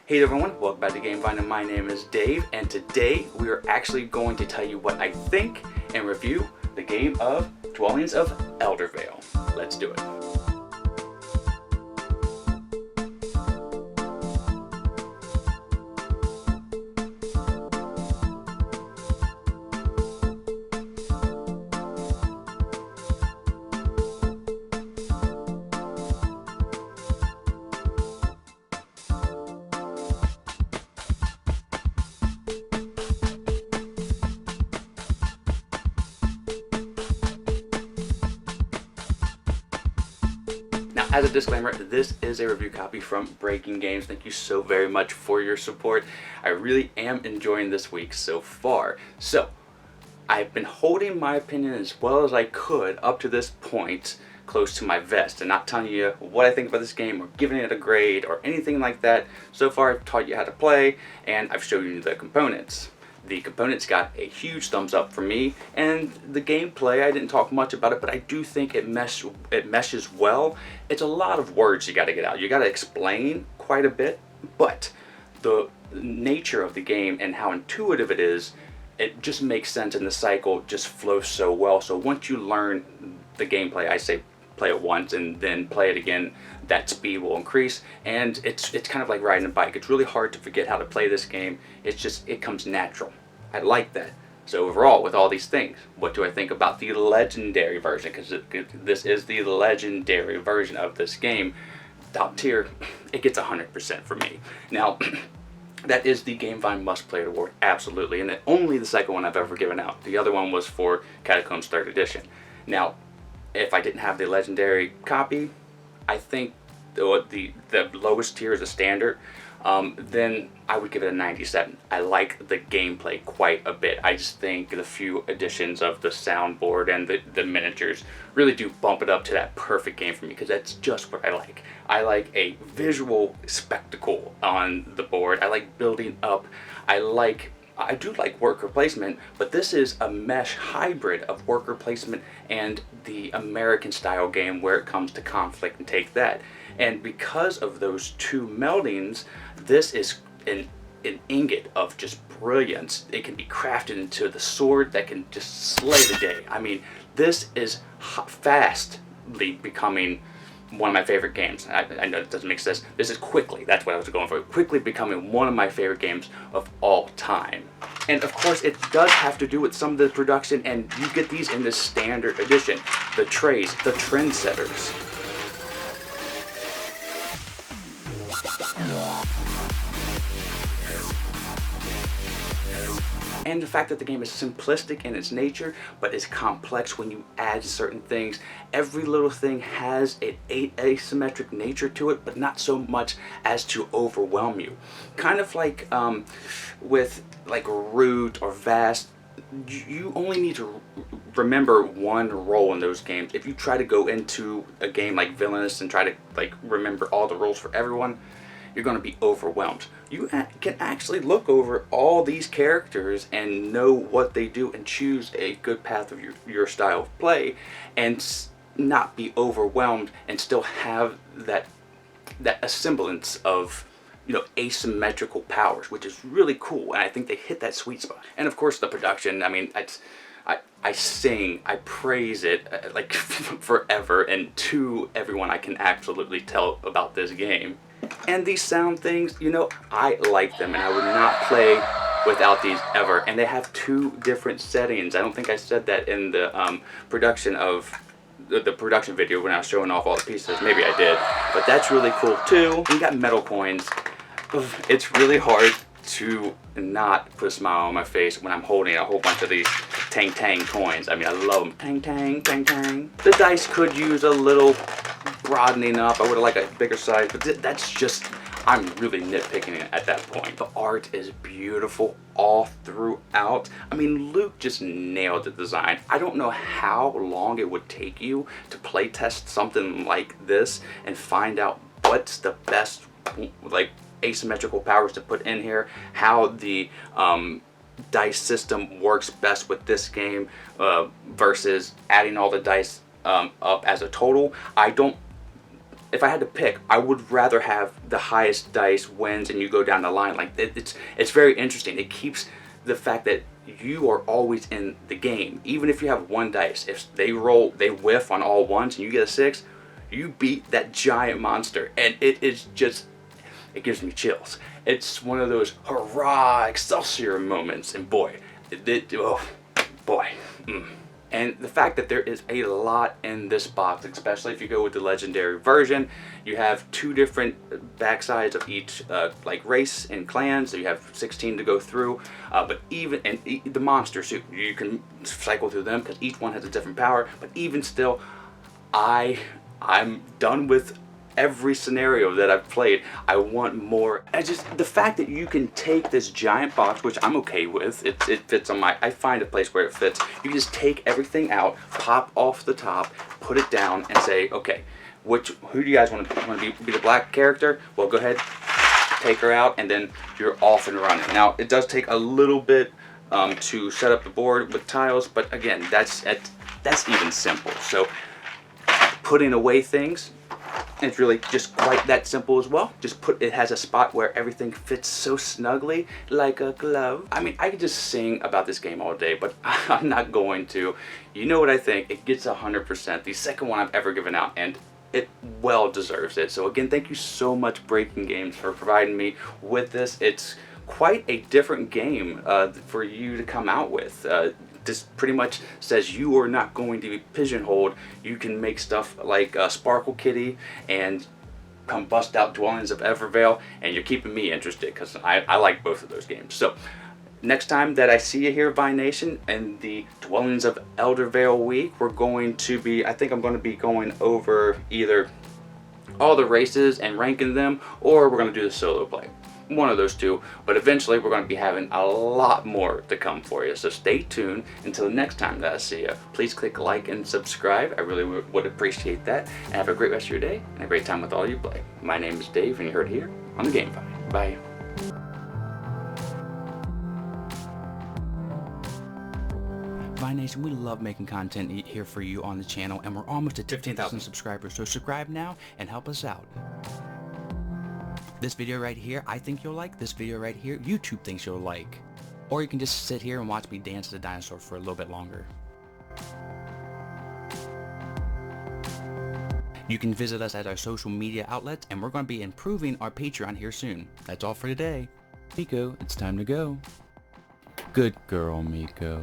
Hey everyone, welcome back to GameVine, and my name is Dave, and today we are actually going to tell you what I think and review the game of Dwellings of Eldervale. Let's do it. Now, as a disclaimer, this is a review copy from Breaking Games. Thank you so very much for your support. I really am enjoying this week so far. So, I've been holding my opinion as well as I could up to this point close to my vest and not telling you what I think about this game or giving it a grade or anything like that. So far, I've taught you how to play and I've shown you the components. The components got a huge thumbs up from me, and the gameplay, I didn't talk much about it, but I do think it meshes well. It's a lot of words you got to get out. You got to explain quite a bit, but the nature of the game and how intuitive it is, it just makes sense, and the cycle just flows so well. So once you learn the gameplay, I say play it once and then play it again, that speed will increase, and it's kind of like riding a bike. It's really hard to forget how to play this game. It comes natural. I like that. So overall, with all these things, what do I think about the legendary version? Because this is the legendary version of this game. Top tier, it gets 100% for me. Now, that is the GameVine Must Play Award, absolutely, and only the second one I've ever given out. The other one was for Catacombs 3rd Edition. Now, if I didn't have the legendary copy, I think the lowest tier is a standard, then I would give it a 97. I like the gameplay quite a bit. I just think the few additions of the soundboard and the miniatures really do bump it up to that perfect game for me, because that's just what I like. I like a visual spectacle on the board. I like building up. I do like worker placement, but this is a mesh hybrid of worker placement and the American style game where it comes to conflict and take that. And because of those two meldings, this is an ingot of just brilliance. It can be crafted into the sword that can just slay the day. I mean, this is fastly becoming one of my favorite games. I know it doesn't make sense. This is quickly, that's what I was going for, quickly becoming one of my favorite games of all time. And of course, it does have to do with some of the production, and you get these in the standard edition. The trays, the trendsetters. And the fact that the game is simplistic in its nature, but is complex when you add certain things. Every little thing has an asymmetric nature to it, but not so much as to overwhelm you. Kind of like with like Root or Vast, you only need to remember one role in those games. If you try to go into a game like Villainous and try to like remember all the roles for everyone, you're going to be overwhelmed. You can actually look over all these characters and know what they do and choose a good path of your style of play, and not be overwhelmed, and still have that semblance of, you know, asymmetrical powers, which is really cool. And I think they hit that sweet spot. And of course, the production. I mean, I praise it like forever, and to everyone I can absolutely tell about this game. And these sound things, you know, I like them, and I would not play without these ever. And they have two different settings. I don't think I said that in the production of the production video when I was showing off all the pieces. Maybe I did, but that's really cool too. You got metal coins. It's really hard to not put a smile on my face when I'm holding a whole bunch of these Tang Tang coins. I mean, I love them. Tang Tang, Tang Tang. The dice could use a little broadening up. I would have liked a bigger size, but that's just, I'm really nitpicking it at that point. The art is beautiful all throughout. I mean, Luke just nailed the design. I don't know how long it would take you to play test something like this and find out what's the best, like, asymmetrical powers to put in here, how the dice system works best with this game versus adding all the dice up as a total. if I had to pick, I would rather have the highest dice wins and you go down the line. Like it's very interesting. It keeps the fact that you are always in the game. Even if you have one dice, if they whiff on all ones and you get a 6, you beat that giant monster. And it gives me chills. It's one of those hurrah, Excelsior moments. And boy, oh boy. And the fact that there is a lot in this box, especially if you go with the legendary version, you have 2 different backsides of each like race and clan, so you have 16 to go through. But even the monsters too, you can cycle through them because each one has a different power. But even still, I'm done with every scenario that I've played. I want more. And just the fact that you can take this giant box, which I'm okay with, it fits on I find a place where it fits. You can just take everything out, pop off the top, put it down, and say, okay, who do you guys want to be the black character? Well, go ahead, take her out, and then you're off and running. Now, it does take a little bit to set up the board with tiles, but again, that's even simple. So putting away things, it's really just quite that simple as well. It has a spot where everything fits so snugly like a glove. I mean, I could just sing about this game all day, but I'm not going to. You know what I think? It gets 100%. The second one I've ever given out, and it well deserves it. So again, thank you so much, Breaking Games, for providing me with this. It's quite a different game for you to come out with. This pretty much says you are not going to be pigeonholed. You can make stuff like Sparkle Kitty and come bust out Dwellings of Eldervale, and you're keeping me interested because I like both of those games. So next time that I see you here, Vine Nation, in the Dwellings of Eldervale week, I think I'm going to be going over either all the races and ranking them, or we're going to do the solo play. One of those two, but eventually we're going to be having a lot more to come for you, so stay tuned until the next time that I see you. Please click like and subscribe. I really would appreciate that, and have a great rest of your day and a great time with all you play. My name is Dave, and you heard it here on the Game Vine. Bye. Vine Nation, we love making content here for you on the channel, and we're almost at 15,000 subscribers, so subscribe now and help us out. This video right here, I think you'll like. This video right here, YouTube thinks you'll like. Or you can just sit here and watch me dance as a dinosaur for a little bit longer. You can visit us at our social media outlets, and we're going to be improving our Patreon here soon. That's all for today. Miko, it's time to go. Good girl, Miko.